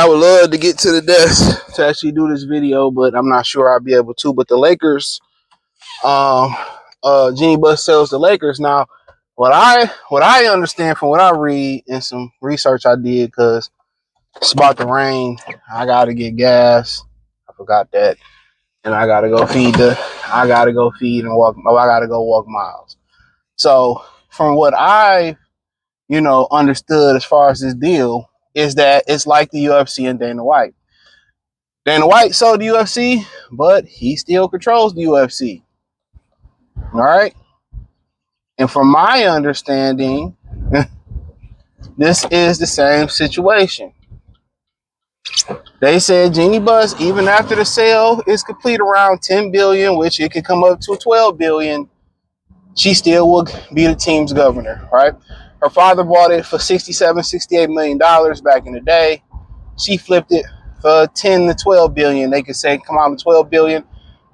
I would love to get to the desk to actually do this video, but I'm not sure I'll be able to. But the Lakers, Jeannie Buss sells the Lakers. Now, what I understand from what I read and some research I did, because it's about to rain, I gotta get gas. I forgot that, and I gotta go feed and walk. I gotta go walk miles. So, from what I understood as far as this deal is that it's like the UFC and Dana White. Dana White sold the UFC, but he still controls the UFC. All right. And from my understanding, this is the same situation. They said Jeannie Buss, even after the sale is complete around 10 billion, which it could come up to 12 billion, she still will be the team's governor, right? Her father bought it for $68 million back in the day. She flipped it for 10 to 12 billion. They could say come out to 12 billion.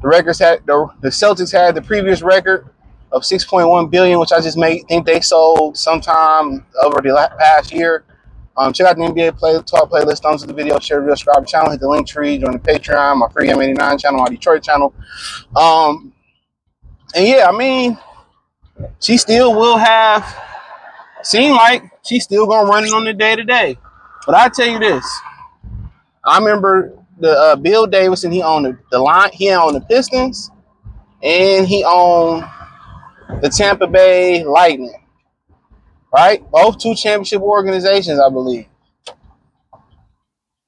The Celtics had the previous record of 6.1 billion, which I just think they sold sometime over the past year. Check out the NBA Talk playlist, thumbs to the video, share the video, subscribe to the channel, hit the link tree, join the Patreon, my free M89 channel, my Detroit channel. And yeah, I mean, she still will seem like she's still gonna run it on the day to day. But I tell you this, I remember the Bill Davidson. He owned the line. He owned the Pistons, and he owned the Tampa Bay Lightning. Right, both two championship organizations, I believe.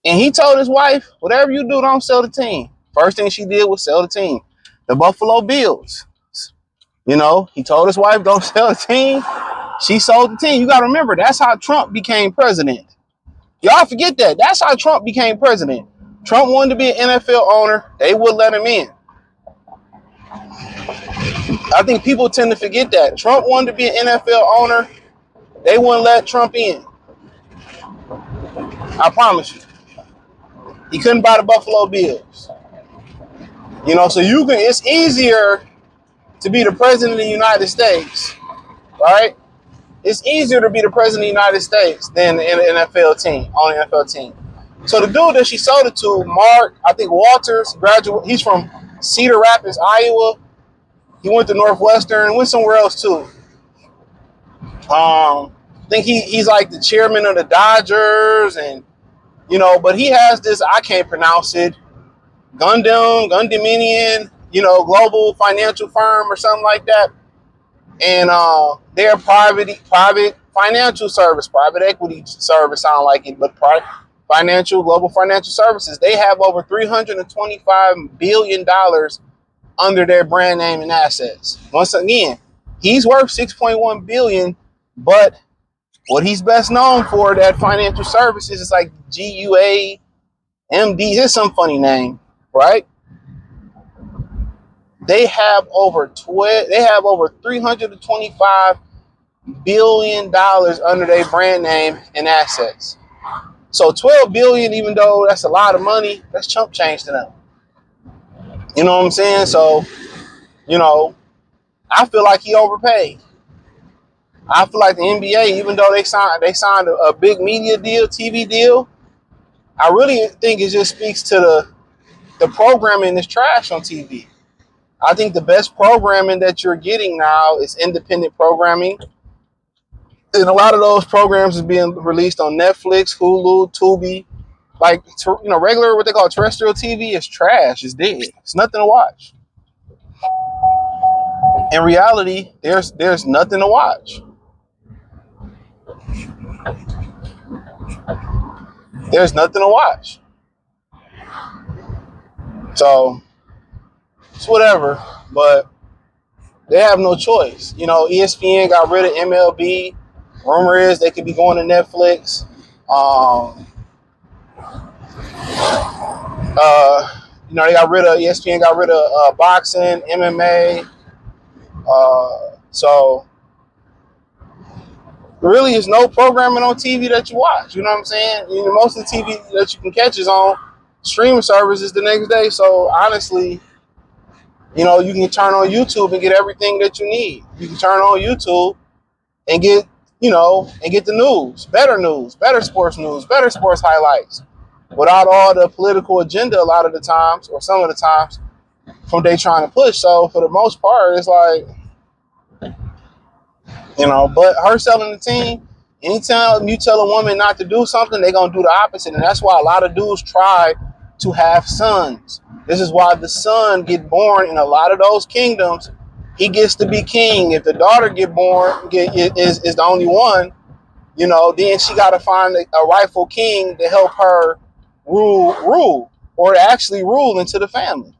And he told his wife, "Whatever you do, don't sell the team." First thing she did was sell the team. The Buffalo Bills. He told his wife, "Don't sell the team." She sold the team. You got to remember, that's how Trump became president. Y'all forget that. That's how Trump became president. Trump wanted to be an NFL owner. They would let him in. I think people tend to forget that. Trump wanted to be an NFL owner. They wouldn't let Trump in. I promise you. He couldn't buy the Buffalo Bills. So it's easier to be the president of the United States, right? It's easier to be the president of the United States than an NFL team, on an NFL team. So the dude that she sold it to, Mark, I think Walters, he's from Cedar Rapids, Iowa. He went to Northwestern, went somewhere else too. I think he's like the chairman of the Dodgers, and but he has this, I can't pronounce it, Gundaminian, global financial firm or something like that. And they're private financial service, private equity service, sound like it, but global financial services. They have over $325 billion under their brand name and assets. Once again, he's worth 6.1 billion, but what he's best known for, that financial services, is like GUA MD. It's some funny name, right? They have over $325 billion under their brand name and assets. So 12 billion, even though that's a lot of money, that's chump change to them. You know what I'm saying? So, I feel like he overpaid. I feel like the NBA, even though they signed a big media deal, TV deal, I really think it just speaks to the programming is trash on TV. I think the best programming that you're getting now is independent programming. And a lot of those programs is being released on Netflix, Hulu, Tubi. Like, regular, what they call terrestrial TV is trash. It's dead. It's nothing to watch. In reality, there's nothing to watch. There's nothing to watch. So, it's whatever. But they have no choice. ESPN got rid of MLB. Rumor is they could be going to Netflix. ESPN got rid of boxing, MMA. So really is no programming on TV that you watch. You know what I'm saying? Most of the TV that you can catch is on streaming services the next day. So honestly, you can turn on YouTube and get everything that you need. You can turn on YouTube and get the news, better sports highlights. without all the political agenda a lot of the times, or some of the times, from they trying to push. So for the most part, it's like, but her selling the team, anytime you tell a woman not to do something, they're going to do the opposite. And that's why a lot of dudes try to have sons. This is why the son get born in a lot of those kingdoms. He gets to be king. If the daughter is the only one, then she got to find a rightful king to help her rule, or actually rule into the family.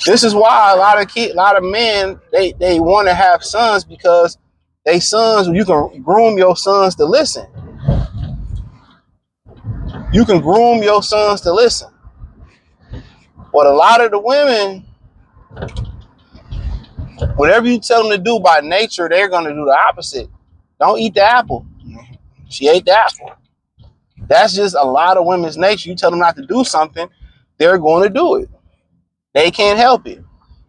This is why a lot of men, they want to have sons, because you can groom your sons to listen. You can groom your sons to listen. But a lot of the women, whatever you tell them to do by nature, they're going to do the opposite. Don't eat the apple. She ate the apple. That's just a lot of women's nature. You tell them not to do something, they're going to do it. They can't help it.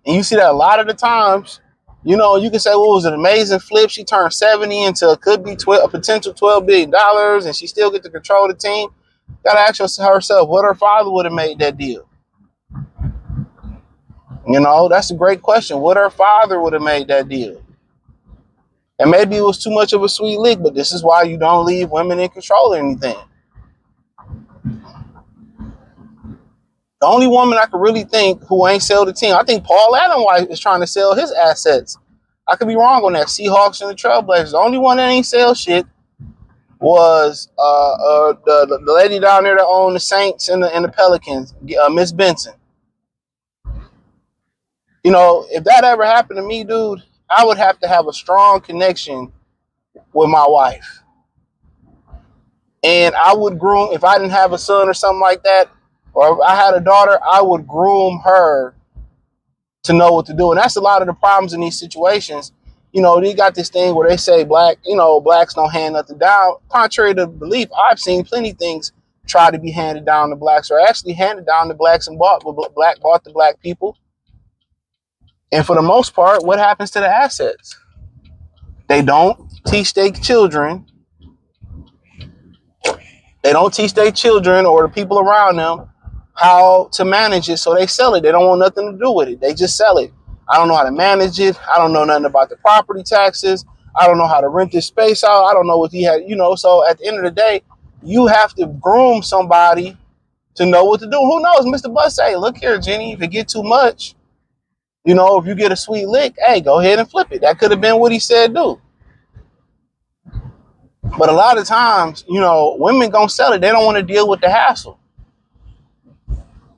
And you see that a lot of the times, you can say, well, it was an amazing flip. She turned 70 into a potential $12 billion, and she still get to control the team. Got to ask herself what her father would have made that deal. That's a great question. What her father would have made that deal. And maybe it was too much of a sweet lick, but this is why you don't leave women in control of anything. The only woman I could really think who ain't sell the team, I think Paul Adam wife is trying to sell his assets. I could be wrong on that. Seahawks and the Trailblazers. The only one that ain't sell shit was the lady down there that owned the Saints and the Pelicans, Miss Benson. If that ever happened to me, dude, I would have to have a strong connection with my wife. And I would groom, if I didn't have a son or something like that, or if I had a daughter, I would groom her to know what to do. And that's a lot of the problems in these situations. They got this thing where they say blacks don't hand nothing down. Contrary to belief, I've seen plenty of things try to be handed down to blacks, or actually handed down to blacks and bought to black people. And for the most part, what happens to the assets? They don't teach their children. They don't teach their children or the people around them how to manage it, so they sell it. They don't want nothing to do with it. They just sell it. I don't know how to manage it. I don't know nothing about the property taxes. I don't know how to rent this space out. I don't know what he had, So at the end of the day, you have to groom somebody to know what to do. Who knows? Mr. Bus say, look here, Jenny, if it get too much, if you get a sweet lick, hey, go ahead and flip it. That could have been what he said do. But a lot of times, women gonna sell it. They don't want to deal with the hassle.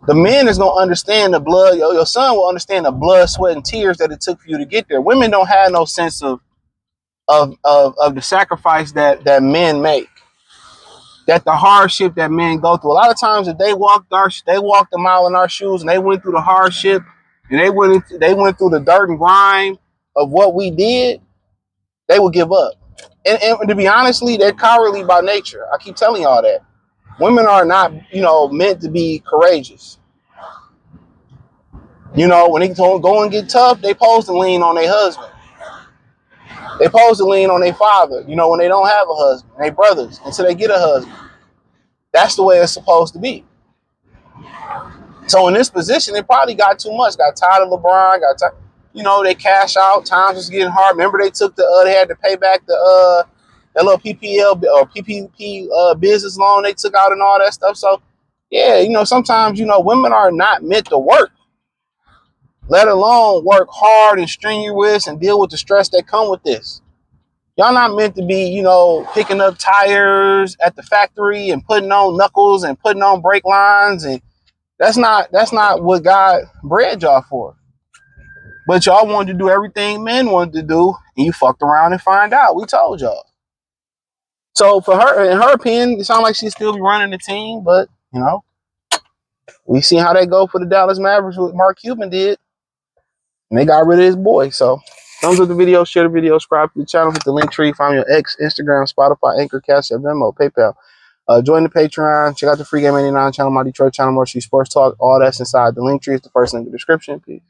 The man is gonna understand the blood. Your son will understand the blood, sweat, and tears that it took for you to get there. Women don't have no sense of the sacrifice that men make, that the hardship that men go through. A lot of times, if they walked a mile in our shoes, and they went through the hardship, and they went through the dirt and grime of what we did, they would give up. And to be honestly, they're cowardly by nature. I keep telling y'all that. Women are not, meant to be courageous. When they go and get tough, they supposed to lean on their husband. They supposed to lean on their father, when they don't have a husband, their brothers, until they get a husband. That's the way it's supposed to be. So in this position, they probably got too much. Got tired of LeBron. They cash out. Times was getting hard. Remember, they had to pay back that little PPP business loan they took out and all that stuff. So, yeah, sometimes, women are not meant to work, let alone work hard and strenuous and deal with the stress that come with this. Y'all not meant to be, picking up tires at the factory and putting on knuckles and putting on brake lines. And that's not what God bred y'all for. But y'all wanted to do everything men wanted to do, and you fucked around and find out. We told y'all. So for her, in her opinion, it sounds like she'd still be running the team, but, we seen how they go for the Dallas Mavericks, what Mark Cuban did, and they got rid of his boy. So thumbs up the video, share the video, subscribe to the channel, hit the link tree, find me on X, Instagram, Spotify, Anchor, Cash App, Venmo, PayPal. Join the Patreon, check out the Free Game 89 channel, my Detroit channel, More Sports Talk. All that's inside the link tree. It's the first link in the description. Peace.